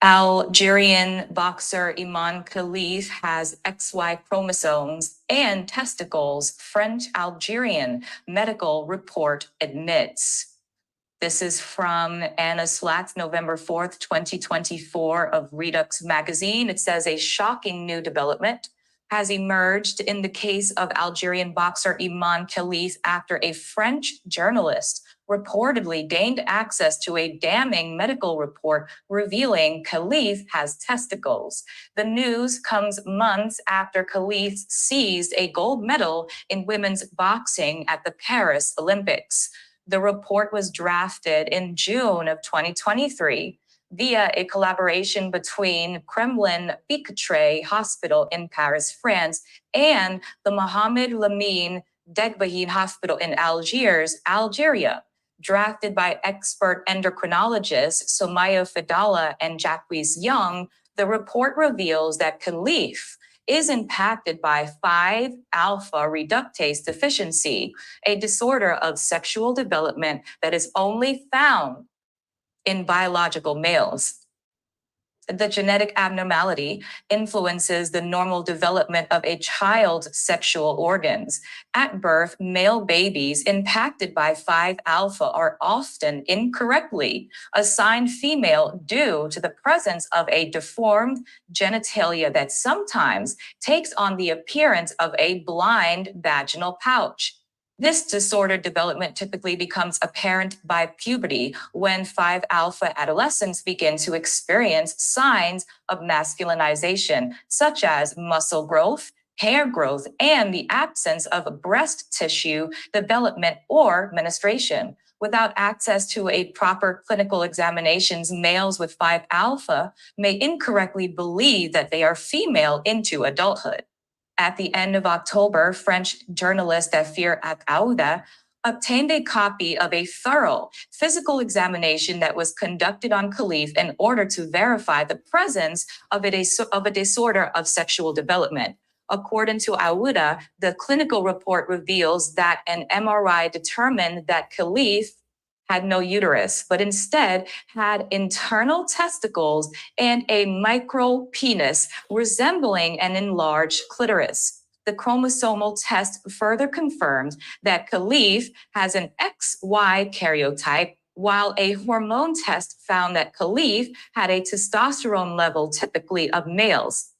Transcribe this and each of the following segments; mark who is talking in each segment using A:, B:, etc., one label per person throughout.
A: Algerian boxer Imane Khelif has XY chromosomes and testicles, French-Algerian medical report admits. This is from Anna Slatz, November 4th, 2024 of REDUXX magazine. It says a shocking new development has emerged in the case of Algerian boxer Imane Khelif after a French journalist reportedly gained access to a damning medical report revealing Khelif has testicles. The news comes months after Khelif seized a gold medal in women's boxing at the Paris Olympics. The report was drafted in June of 2023 via a collaboration between Kremlin Bicatre Hospital in Paris, France, and the Mohamed Lamine Degbahin Hospital in Algiers, Algeria. Drafted by expert endocrinologists Somaya Fadala and Jacques Young, the report reveals that Khelif is impacted by 5-alpha reductase deficiency, a disorder of sexual development that is only found in biological males. The genetic abnormality influences the normal development of a child's sexual organs. At birth, male babies impacted by 5-alpha are often incorrectly assigned female due to the presence of a deformed genitalia that sometimes takes on the appearance of a blind vaginal pouch. This disordered development typically becomes apparent by puberty, when 5-alpha adolescents begin to experience signs of masculinization, such as muscle growth, hair growth, and the absence of breast tissue development or menstruation. Without access to a proper clinical examinations, males with 5-alpha may incorrectly believe that they are female into adulthood. At the end of October, French journalist Afir Akouda obtained a copy of a thorough physical examination that was conducted on Khelif in order to verify the presence of a disorder of sexual development. According to Aouda, the clinical report reveals that an MRI determined that Khelif had no uterus, but instead had internal testicles and a micropenis resembling an enlarged clitoris. The chromosomal test further confirmed that Khelif has an XY karyotype, while a hormone test found that Khelif had a testosterone level typical of males.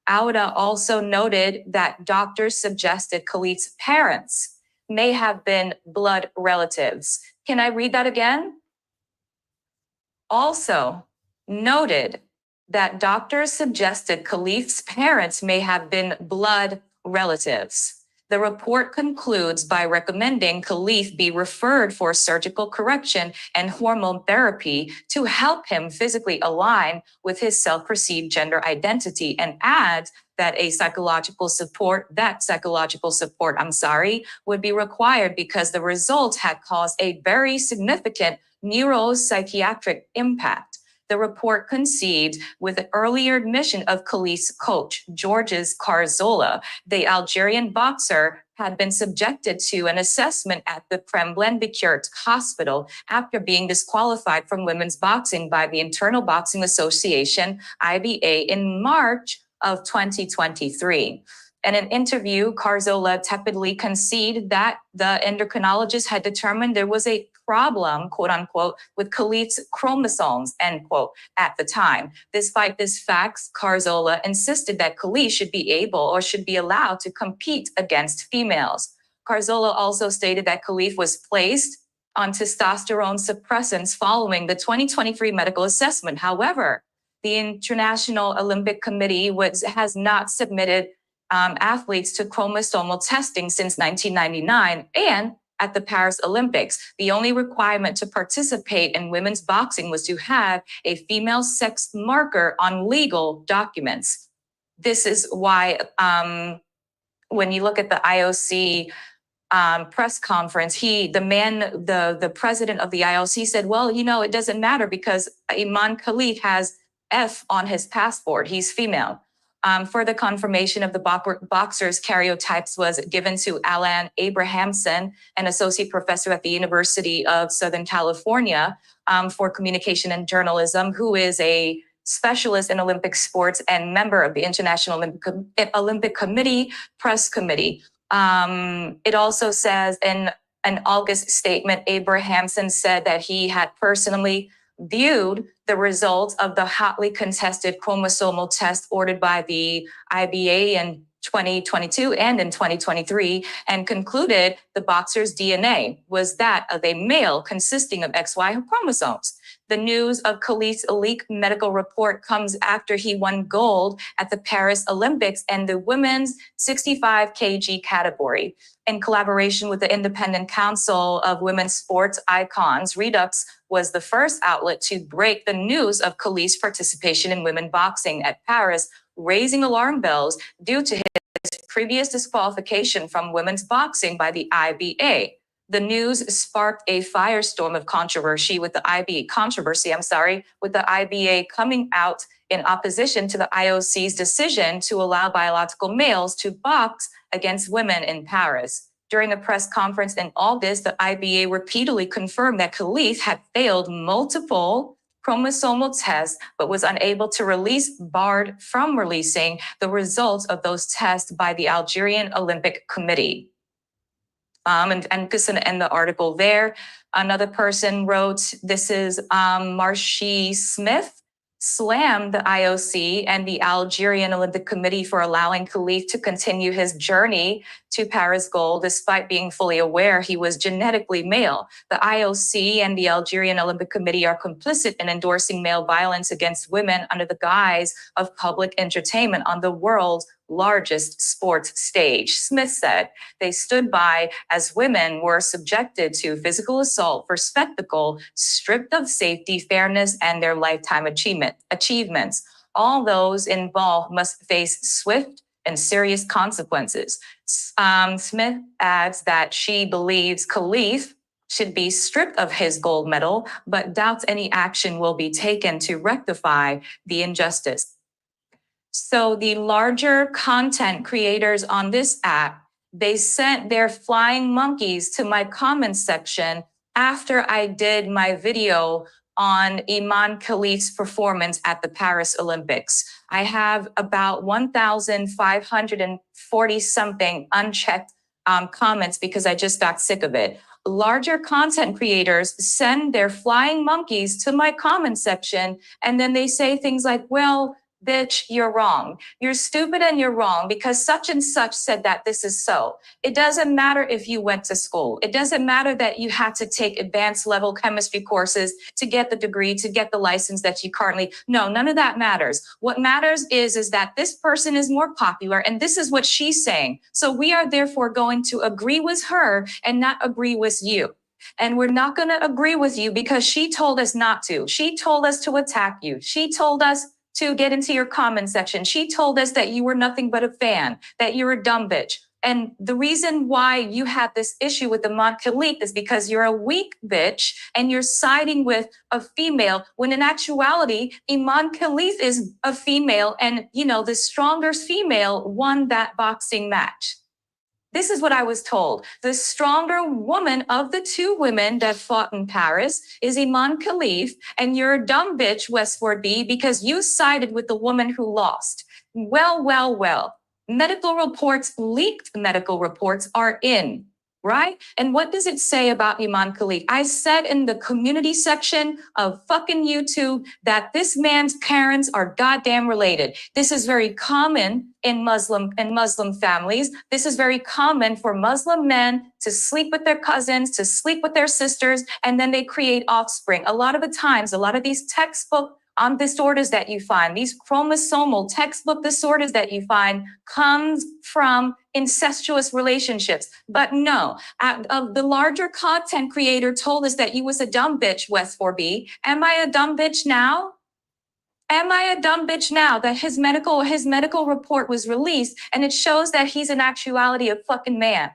A: Aouda also noted that doctors suggested Khelif's parents may have been blood relatives. Can I read that again? Also noted that doctors suggested Khelif's parents may have been blood relatives. The report concludes by recommending Khelif be referred for surgical correction and hormone therapy to help him physically align with his self-perceived gender identity, and adds that psychological support would be required because the results had caused a very significant neuropsychiatric impact. The report concedes with the earlier admission of Khelif's coach, Georges Carzola. The Algerian boxer had been subjected to an assessment at the Kremlin Bicatre Hospital after being disqualified from women's boxing by the International Boxing Association, IBA, in March of 2023. In an interview, Carzola tepidly conceded that the endocrinologist had determined there was a problem, quote unquote, with Khelif's chromosomes, end quote, at the time. Despite this fact, Carzola insisted that Khelif should be allowed to compete against females. Carzola also stated that Khelif was placed on testosterone suppressants following the 2023 medical assessment. However, the International Olympic Committee has not submitted athletes to chromosomal testing since 1999, and at the Paris Olympics, the only requirement to participate in women's boxing was to have a female sex marker on legal documents. This is why when you look at the IOC press conference, the president of the IOC said, well, it doesn't matter because Imane Khelif has F on his passport. He's female. Further confirmation of the boxer's karyotypes was given to Alan Abrahamson, an associate professor at the University of Southern California for communication and journalism, who is a specialist in Olympic sports and member of the International Olympic Committee Press Committee. It also says in an August statement, Abrahamson said that he had personally viewed the results of the hotly contested chromosomal test ordered by the IBA in 2022 and in 2023 and concluded the boxer's DNA was that of a male consisting of XY chromosomes. The news of Khelif's leaked medical report comes after he won gold at the Paris Olympics in the women's 65 kg category. In collaboration with the Independent Council of Women's Sports Icons, REDUXX was the first outlet to break the news of Khelif's participation in women boxing at Paris, raising alarm bells due to his previous disqualification from women's boxing by the IBA. The news sparked a firestorm of controversy with the IBA coming out in opposition to the IOC's decision to allow biological males to box against women in Paris. During a press conference in August, the IBA repeatedly confirmed that Khelif had failed multiple chromosomal tests, but was unable to barred from releasing the results of those tests by the Algerian Olympic Committee. And just to end the article there, another person wrote, this is Marshy Smith, slammed the IOC and the Algerian Olympic Committee for allowing Khelif to continue his journey to Paris gold, despite being fully aware he was genetically male. The IOC and the Algerian Olympic Committee are complicit in endorsing male violence against women under the guise of public entertainment on the world's largest sports stage. Smith said they stood by as women were subjected to physical assault for spectacle, stripped of safety, fairness, and their lifetime achievements. All those involved must face swift and serious consequences. Smith adds that she believes Khelif should be stripped of his gold medal, but doubts any action will be taken to rectify the injustice. So the larger content creators on this app, they sent their flying monkeys to my comments section after I did my video on Imane Khelif's performance at the Paris Olympics. I have about 1,540 something unchecked comments because I just got sick of it. Larger content creators send their flying monkeys to my comment section, and then they say things like, well, bitch, you're wrong. You're stupid and you're wrong because such and such said that this is so. It doesn't matter if you went to school. It doesn't matter that you had to take advanced level chemistry courses to get the degree, to get the license that you currently, no, none of that matters. What matters is that this person is more popular and this is what she's saying. So we are therefore going to agree with her and not agree with you. And we're not going to agree with you because she told us not to. She told us to attack you. She told us to get into your comment section. She told us that you were nothing but a fan, that you're a dumb bitch. And the reason why you had this issue with Imane Khelif is because you're a weak bitch and you're siding with a female when in actuality, Imane Khelif is a female and, you know, the stronger female won that boxing match. This is what I was told. The stronger woman of the two women that fought in Paris is Imane Khelif, and you're a dumb bitch, Westward B, because you sided with the woman who lost. Well. Medical reports, leaked medical reports are in, right? And what does it say about Imane Khelif? I said in the community section of fucking YouTube that this man's parents are goddamn related. This is very common in Muslim families. This is very common for Muslim men to sleep with their cousins, to sleep with their sisters, and then they create offspring. A lot of the times, a lot of these textbook disorders that you find, these chromosomal textbook disorders that you find comes from incestuous relationships. But no, the larger content creator told us that you was a dumb bitch, West 4B. Am I a dumb bitch now? Am I a dumb bitch now that his medical report was released and it shows that he's in actuality a fucking man?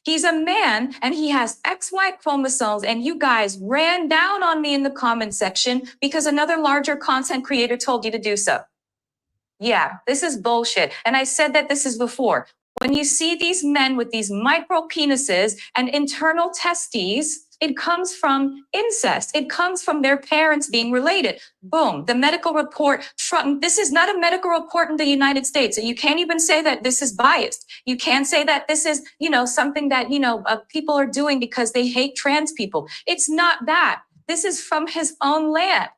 A: He's a man and he has XY chromosomes, and you guys ran down on me in the comment section because another larger content creator told you to do so. Yeah, this is bullshit. And I said that this is before. When you see these men with these micro penises and internal testes, it comes from incest. It comes from their parents being related. Boom. The medical report from this is not a medical report in the United States. So you can't even say that this is biased. You can't say that this is, something that, people are doing because they hate trans people. It's not that. This is from his own land.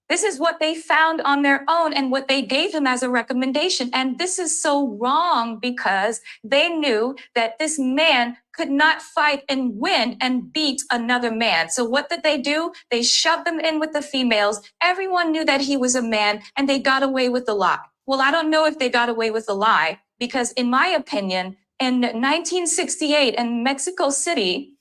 A: This is what they found on their own and what they gave him as a recommendation. And this is so wrong because they knew that this man could not fight and win and beat another man. So what did they do? They shoved him in with the females. Everyone knew that he was a man and they got away with the lie. Well, I don't know if they got away with the lie because in my opinion, in 1968 in Mexico City,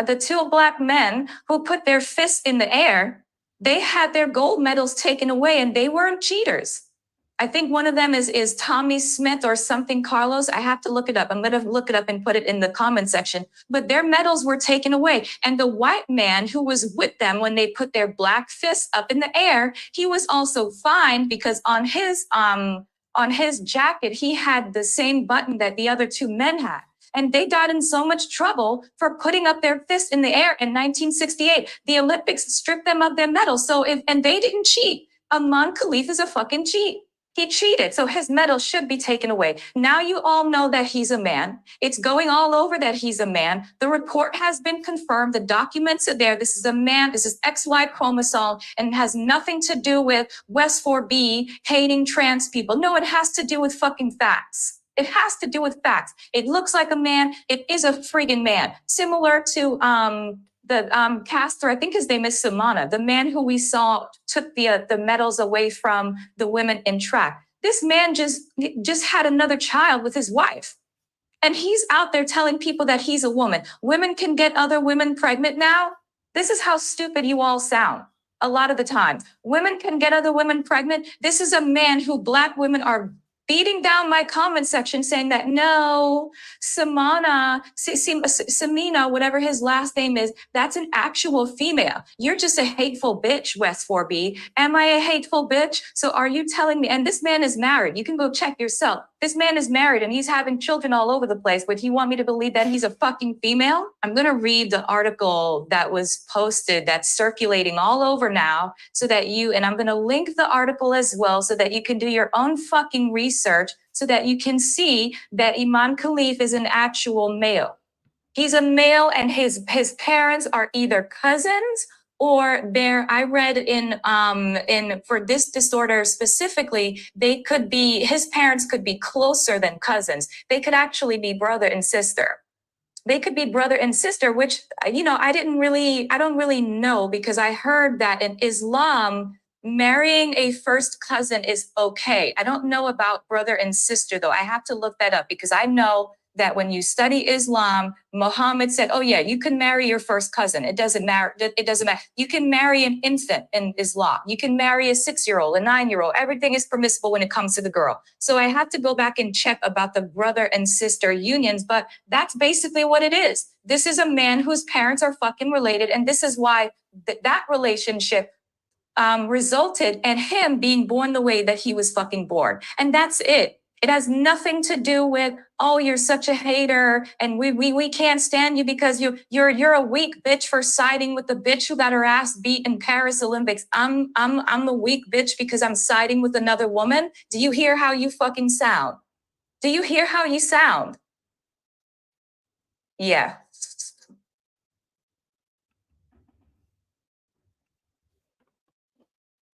A: the two black men who put their fists in the air, they had their gold medals taken away and they weren't cheaters. I think one of them is Tommy Smith or something, Carlos. I have to look it up. I'm going to look it up and put it in the comment section. But their medals were taken away. And the white man who was with them when they put their black fists up in the air, he was also fined because on his jacket, he had the same button that the other two men had. And they got in so much trouble for putting up their fist in the air in 1968. The Olympics stripped them of their medals. And they didn't cheat. Imane Khelif is a fucking cheat. He cheated, so his medal should be taken away. Now you all know that he's a man. It's going all over that he's a man. The report has been confirmed. The documents are there. This is a man. This is XY chromosome and has nothing to do with West 4B hating trans people. No, it has to do with fucking facts. It has to do with facts. It looks like a man. It is a friggin' man. Similar to the caster, I think his name is Samana, the man who we saw took the medals away from the women in track. This man just had another child with his wife. And he's out there telling people that he's a woman. Women can get other women pregnant now. This is how stupid you all sound. A lot of the time, women can get other women pregnant. This is a man who black women are beating down my comment section saying that no, Samina, whatever his last name is, that's an actual female. You're just a hateful bitch, West 4B. Am I a hateful bitch? So are you telling me, and this man is married. You can go check yourself. This man is married and he's having children all over the place, but you want me to believe that he's a fucking female? I'm going to read the article that was posted that's circulating all over now so that and I'm going to link the article as well so that you can do your own fucking research so that you can see that Imane Khelif is an actual male. He's a male and his parents are either cousins or I read in for this disorder specifically, his parents could be closer than cousins. They could actually be brother and sister. They could be brother and sister, which, I don't really know because I heard that in Islam, marrying a first cousin is okay. I don't know about brother and sister though. I have to look that up because I know that when you study Islam, Muhammad said, oh yeah, you can marry your first cousin. It doesn't matter. You can marry an infant in Islam. You can marry a 6-year-old, a 9-year-old. Everything is permissible when it comes to the girl. So I have to go back and check about the brother and sister unions, but that's basically what it is. This is a man whose parents are fucking related. And this is why that relationship resulted in him being born the way that he was fucking born. And that's it. It has nothing to do with, oh, you're such a hater and we can't stand you because you're a weak bitch for siding with the bitch who got her ass beat in Paris Olympics. I'm the weak bitch because I'm siding with another woman. Do you hear how you fucking sound? Do you hear how you sound? Yeah.